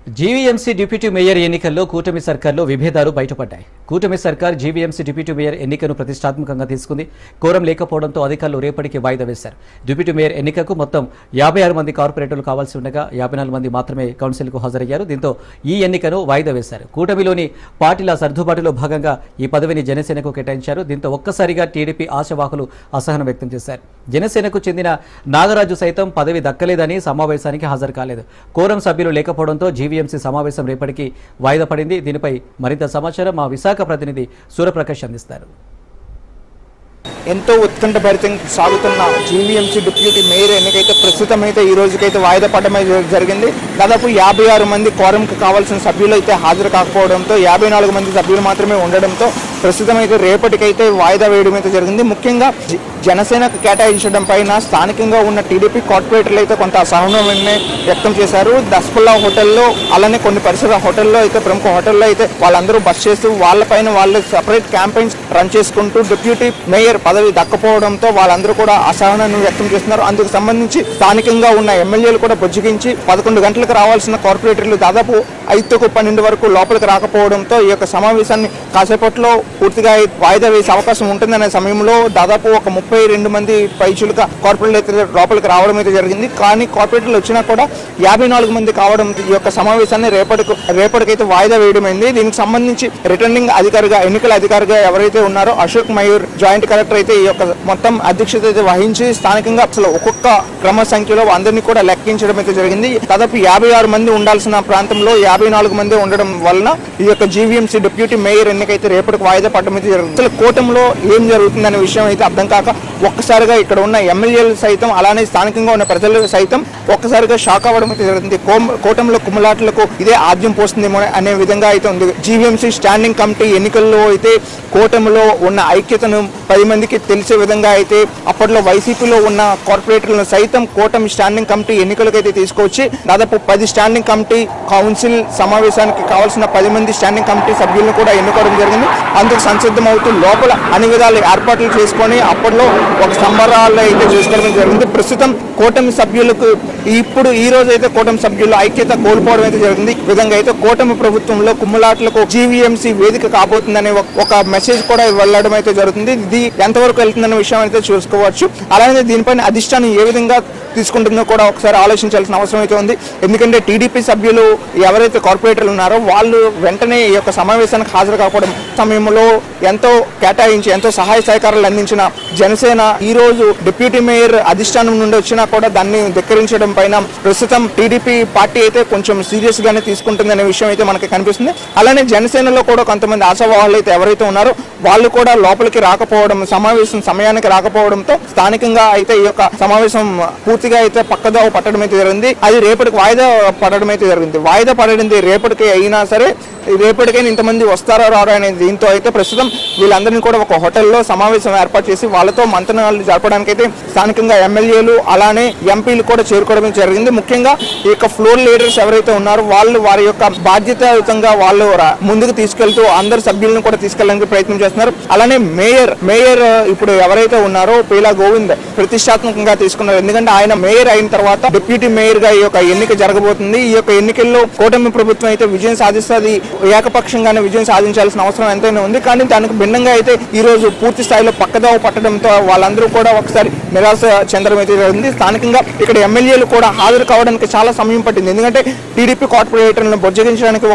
GVMC deputy mayor ఎన్నికల్లో కూటమి సర్కార్లో విభేదాలు బయటపడ్డాయి. కూటమి సర్కార్ జీవీఎంసీ డిప్యూటీ మేయర్ ఎన్నికను ప్రతిష్టాత్మకంగా తీసుకుంది. కోరం లేకపోవడంతో అధికారులు రేపటికి వాయిదా వేశారు. డిప్యూటీ మేయర్ ఎన్నికకు మొత్తం 56 మంది కార్పొరేటర్లు కావాల్సి ఉండగా 54 మంది మాత్రమే కౌన్సిల్కు హాజరయ్యారు. దీంతో ఈ ఎన్నికను వాయిదా వేశారు. కూటమిలోని పార్టీల సర్దుబాటులో భాగంగా ఈ పదవిని జనసేనకు కేటాయించారు. దీంతో ఒక్కసారిగా టీడీపీ ఆశావాహులు అసహనం వ్యక్తం చేశారు. జనసేనకు చెందిన నాగరాజు సైతం పదవి దక్కలేదని సమావేశానికి హాజరు కాలేదు. కోరం సభ్యులు లేకపోవడంతో జీవీఎంసీ సమావేశం రేపటికి వాయిదా పడింది. దీనిపై మరింత సమాచారం మా విశాఖ ప్రతినిధి సూర్యప్రకాష్ అందిస్తారు. ఎంతో ఉత్కంఠభరితంగా సాగుతున్న జీవీఎంసీ డిప్యూటీ మేయర్ ఎన్నికైతే ప్రస్తుతం అయితే ఈ రోజుకైతే వాయిదా పడడం జరిగింది. దాదాపు 56 మంది కోరంకు కావాల్సిన సభ్యులు అయితే హాజరు కాకపోవడంతో 54 మంది సభ్యులు మాత్రమే ఉండడంతో ప్రస్తుతం అయితే రేపటికైతే వాయిదా వేయడం అయితే జరిగింది. ముఖ్యంగా జనసేనకు కేటాయించడం పైన స్థానికంగా ఉన్న టీడీపీ కార్పొరేటర్లు అయితే కొంత అసహనాన్ని వ్యక్తం చేశారు. దస్పుల్లా హోటల్లో అలానే కొన్ని పరిసర హోటల్లో అయితే ప్రముఖ హోటల్లో అయితే వాళ్ళందరూ బస్ చేస్తూ వాళ్ళపైన వాళ్ళు సెపరేట్ క్యాంపెయిన్స్ రన్ చేసుకుంటూ డిప్యూటీ మేయర్ పదవి దక్కపోవడంతో వాళ్ళందరూ కూడా అసహనాన్ని వ్యక్తం చేస్తున్నారు. అందుకు సంబంధించి స్థానికంగా ఉన్న ఎమ్మెల్యేలు కూడా బుజ్జగించి 11 గంటలకు రావాల్సిన కార్పొరేటర్లు దాదాపు 5-12 వరకు లోపలికి రాకపోవడంతో ఈ యొక్క సమావేశాన్ని కాసేపట్లో పూర్తిగా వాయిదా వేసే అవకాశం ఉంటుందనే సమయంలో దాదాపు ఒక 32 మంది పైచులుగా కార్పొరేటర్లు అయితే లోపలికి రావడం అయితే జరిగింది. కానీ కార్పొరేటర్లు వచ్చినా కూడా 54 మంది కావడం ఈ యొక్క సమావేశాన్ని రేపటికైతే వాయిదా వేయడమైంది. దీనికి సంబంధించి రిటర్నింగ్ అధికారిగా ఎన్నికల అధికారిగా ఎవరైతే ఉన్నారో అశోక్ మయూర్ జాయింట్ కలెక్టర్ అయితే ఈ యొక్క మొత్తం అధ్యక్షత అయితే వహించి స్థానికంగా అసలు ఒక్కొక్క క్రమ సంఖ్యలో అందరినీ కూడా లెక్కించడం అయితే జరిగింది. దాదాపు 56 మంది ఉండాల్సిన ప్రాంతంలో 54 మంది ఉండడం వలన ఈ యొక్క జీవీఎంసీ డిప్యూటీ మేయర్ ఎన్నికైతే రేపటికి వాయిదా పడడం అయితే జరిగింది. అసలు కూటమిలో ఏం జరుగుతుందనే విషయం అయితే అర్థం కాక ఒక్కసారిగా ఇక్కడ ఉన్న ఎమ్మెల్యేలు సైతం అలానే స్థానికంగా ఉన్న ప్రజలు సైతం ఒక్కసారిగా షాక్ అవ్వడం అయితే జరిగింది. కూటమిలో కుమ్మలాటలకు ఇదే ఆద్యం పోస్తుందేమో అనే విధంగా అయితే ఉంది. జీవీఎంసీ స్టాండింగ్ కమిటీ ఎన్నికల్లో అయితే కూటమిలో ఉన్న ఐక్యతను 10 మందికి తెలిసే విధంగా అయితే అప్పట్లో వైసీపీలో ఉన్న కార్పొరేటర్లను సైతం కూటమి స్టాండింగ్ కమిటీ ఎన్నికలకైతే తీసుకొచ్చి దాదాపు 10 స్టాండింగ్ కమిటీ కౌన్సిల్ సమావేశానికి కావాల్సిన 10 మంది స్టాండింగ్ కమిటీ సభ్యులను కూడా ఎన్నుకోవడం జరిగింది. అందుకు సంసిద్ధమవుతూ లోపల అన్ని విధాలు ఏర్పాట్లు చేసుకొని అప్పట్లో ఒక సంబరాలు అయితే చేసుకోవడం జరిగింది. ప్రస్తుతం కూటమి సభ్యులకు ఇప్పుడు ఈ రోజు అయితే కూటమి సభ్యులు ఐక్యత కోల్పోవడం అయితే జరిగింది. ఈ విధంగా అయితే కూటమి ప్రభుత్వంలో కుమ్ములాట్లకు జీవీఎంసీ వేదిక కాబోతుందనే ఒక మెసేజ్ కూడా వెళ్ళడం అయితే జరుగుతుంది. ఇది ఎంతవరకు వెళ్తుందనే విషయం అయితే చూసుకోవచ్చు. అలానే దీనిపైన అధిష్టానం ఏ విధంగా తీసుకుంటుందో కూడా ఒకసారి ఆలోచించాల్సిన అవసరం అయితే ఉంది. ఎందుకంటే టీడీపీ సభ్యులు ఎవరైతే కార్పొరేటర్లు ఉన్నారో వాళ్ళు వెంటనే ఈ యొక్క సమావేశానికి హాజరు కాకపోవడం సమయంలో ఎంతో కేటాయించి ఎంతో సహాయ సహకారాలు అందించిన జనసేన ఈ రోజు డిప్యూటీ మేయర్ అధిష్టానం నుండి వచ్చినా కూడా దాన్ని ధిక్కరించడం పైన ప్రస్తుతం టీడీపీ పార్టీ అయితే కొంచెం సీరియస్ గానే తీసుకుంటుందనే విషయం అయితే మనకి కనిపిస్తుంది. అలానే జనసేనలో కూడా కొంతమంది ఆశావాహులు అయితే ఎవరైతే ఉన్నారో వాళ్ళు కూడా లోపలికి రాకపోవడం, సమావేశం సమయానికి రాకపోవడంతో స్థానికంగా అయితే ఈ యొక్క సమావేశం పూర్తిగా అయితే పక్కదోవ పట్టడం అయితే జరిగింది. అది రేపటికి వాయిదా పడడం అయితే జరిగింది. వాయిదా పడింది రేపటికి అయినా సరే రేపటికైనా ఇంతమంది వస్తారో రారో అనే దీంతో అయితే ప్రస్తుతం వీళ్ళందరినీ కూడా ఒక హోటల్లో సమావేశం ఏర్పాటు చేసి వాళ్ళతో మంతనాలు జరపడానికి అయితే స్థానికంగా ఎమ్మెల్యేలు అలానే ఎంపీలు కూడా చేరుకోవడం జరిగింది. ముఖ్యంగా ఈ యొక్క ఫ్లోర్ లీడర్స్ ఎవరైతే ఉన్నారో వాళ్ళు వారి యొక్క బాధ్యతాయుతంగా వాళ్ళు ముందుకు తీసుకెళ్తూ అందరు సభ్యులను కూడా తీసుకెళ్ళడానికి ప్రయత్నం చేస్తున్నారు. అలానే మేయర్ ఇప్పుడు ఎవరైతే ఉన్నారో పీలా గోవింద్ ప్రతిష్టాత్మకంగా తీసుకున్నారు. ఎందుకంటే ఆయన మేయర్ అయిన తర్వాత డిప్యూటీ మేయర్ గా ఈ యొక్క ఎన్నిక జరగబోతుంది. ఈ యొక్క ఎన్నికల్లో కూటమి ప్రభుత్వం అయితే విజయం సాధిస్తుంది. ఏకపక్షంగానే విజయం సాధించాల్సిన అవసరం ఎంతైనా ఉంది. కానీ దానికి భిన్నంగా అయితే ఈ రోజు పూర్తి స్థాయిలో పక్కదోవ పట్టడంతో వాళ్ళందరూ కూడా ఒకసారి నిరాశ చెందడం అయితే జరిగింది. స్థానికంగా ఇక్కడ ఎమ్మెల్యేలు కూడా హాజరు కావడానికి చాలా సమయం పట్టింది. ఎందుకంటే టీడీపీ కార్పొరేటర్లను బుజ్జగించడానికి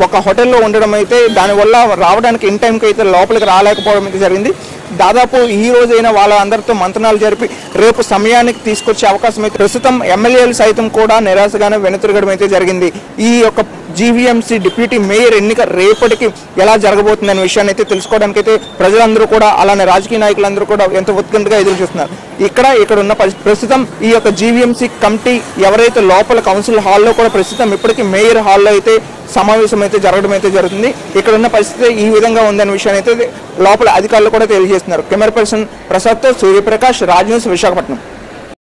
ఒక హోటల్లో ఉండడం అయితే దానివల్ల రావడానికి ఇన్ టైంకి అయితే లోపలికి రాలేకపోవడం అయితే జరిగింది. దాదాపు ఈ రోజైనా వాళ్ళందరితో మంతనాలు జరిపి రేపు సమయానికి తీసుకొచ్చే అవకాశం అయితే ప్రస్తుతం ఎమ్మెల్యేలు సైతం కూడా నిరాశగానే వెనుతిరగడం అయితే జరిగింది. ఈ యొక్క జీవీఎంసీ డిప్యూటీ మేయర్ ఎన్నిక రేపటికి ఎలా జరగబోతుందనే విషయాన్ని అయితే తెలుసుకోవడానికి అయితే ప్రజలందరూ కూడా అలానే రాజకీయ నాయకులందరూ కూడా ఎంతో ఉత్కంఠగా ఎదురు చూస్తున్నారు. ఇక్కడ ఉన్న ప్రస్తుతం ఈ యొక్క జీవీఎంసీ కమిటీ ఎవరైతే లోపల కౌన్సిల్ హాల్లో కూడా ప్రస్తుతం ఇప్పటికీ మేయర్ హాల్లో అయితే సమావేశం అయితే జరగడం అయితే జరుగుతుంది. ఇక్కడ ఉన్న పరిస్థితి ఈ విధంగా ఉందనే విషయాన్ని అయితే లోపల అధికారులు కూడా తెలియజేస్తున్నారు. కెమెరా పర్సన్ ప్రసాద్తో సూర్యప్రకాష్, రాజ్ న్యూస్, విశాఖపట్నం.